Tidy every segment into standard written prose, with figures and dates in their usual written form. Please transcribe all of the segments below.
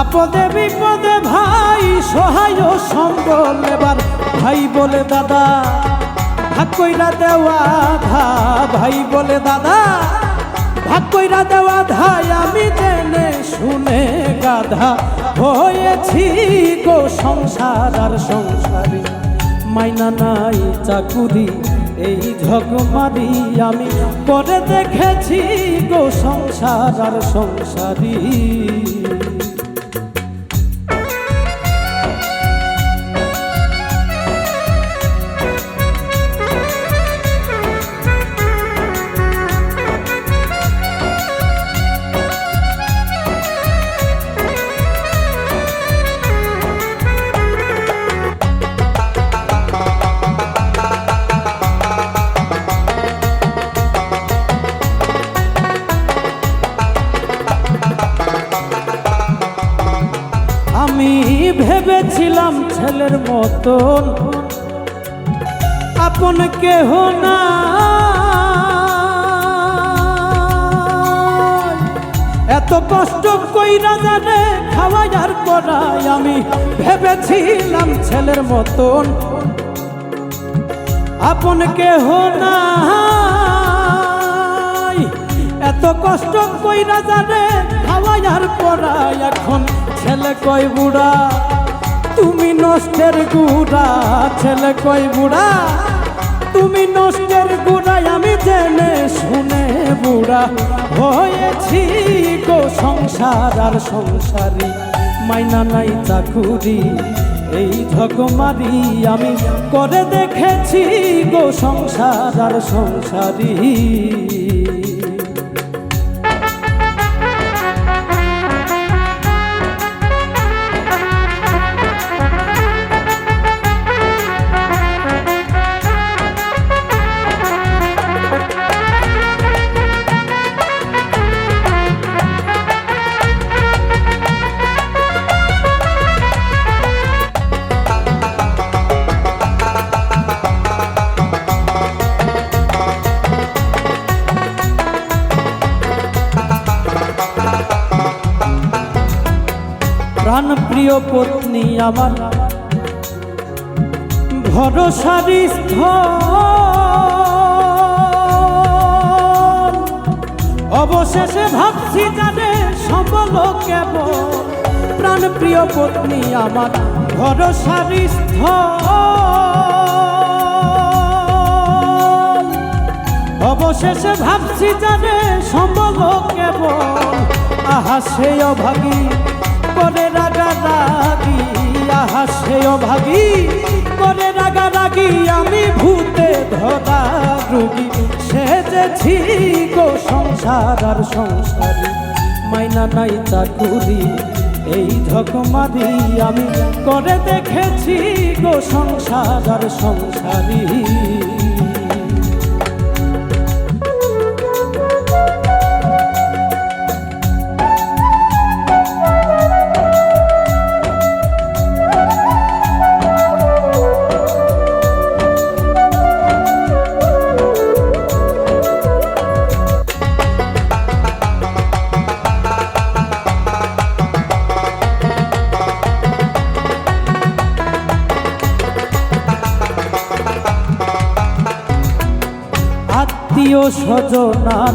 আপদে বিপদে ভাই সহায় সম্বল এবার ভাই বলে দাদা ভাগ কইরা দেওয়া ধা ভাই বলে দাদা ভাগ কইরা দেওয়া ধাই আমি জেনে শুনে গাধা হয়েছি গো সংসার আর সংসারী মাইনা নাই চাকুরি এই ঝকমারি আমি করে দেখেছি গো সংসার আর সংসারী আমি ভেবেছিলাম ছেলের মতন আপন কেহ না এত কষ্ট কইরা জানে খাওয়াই আর করাই আমি ভেবেছিলাম ছেলের মতন আপন কেহ না এত কষ্ট কইরা জানে খাওয়াই আর করাই এখন ছেলে কই বুড়া তুমি নষ্টের গুড়া ছেলে কই বুড়া তুমি নষ্টের গুড়াই আমি জেনে শুনে বুড়া হয়েছি গো সংসার আর সংসারী মাইনা নাই চাকুরি এই ঝকমারি আমি করে দেখেছি গো সংসার আর সংসারী প্রাণ প্রিয় পত্নী আমার ভরসার স্থল অবশেষে ভাবছি জানে সম্বল কেবল প্রাণ প্রিয় পত্নী আমার ভরসার স্থল অবশেষে ভাবছি জানে সম্বল কেবল আহা সেই অভাগী করে রাগারাগি আহা সে অভাগী করে রাগারাগি আমি ভূতে ধরা রোগী সেজেছি গো সংসার আর সংসারী মাইনা নাই চাকুরি এই ঝকমারি আমি করে দেখেছি গো সংসার আর সংসারী আত্মীয় স্বজনার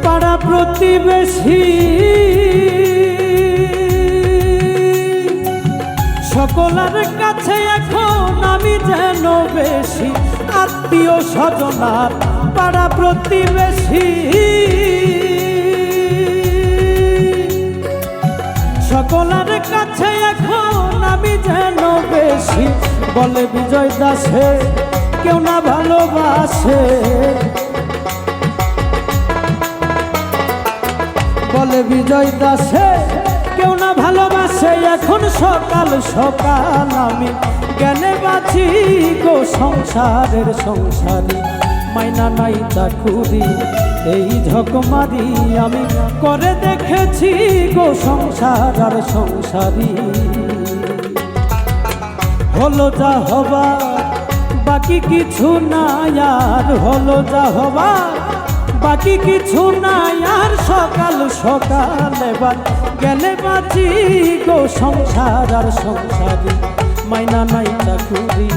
পাড়া প্রতিবেশী সকলের কাছে এখন আমি যেন বেশি আত্মীয় স্বজনার পাড়া প্রতিবেশী সকলের কাছে এখন আমি যেন বেশি বলে বিজয় দাসে কেউ না ভালোবাসে বলে বিজয় দাসে কেউ না ভালোবাসে এখন সকাল সকাল আমি জ্ঞানে বাঁচি গো সংসারের সংসারী মাইনা নাই চাকুরি এই ঝকমারি আমি করে দেখেছি গো সংসার আর সংসারী হলো যা হবা বাকি কিছু নাই আর হলো যা হবার, বাকি কিছু নাই আর সকাল সকাল এবার গেলে বাঁচি গো সংসার আর সংসারী, মাইনা নাই চাকুরি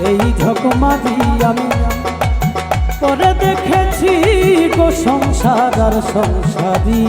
এই ঝকমারি আমি পরে দেখেছি গো সংসার আর সংসারী।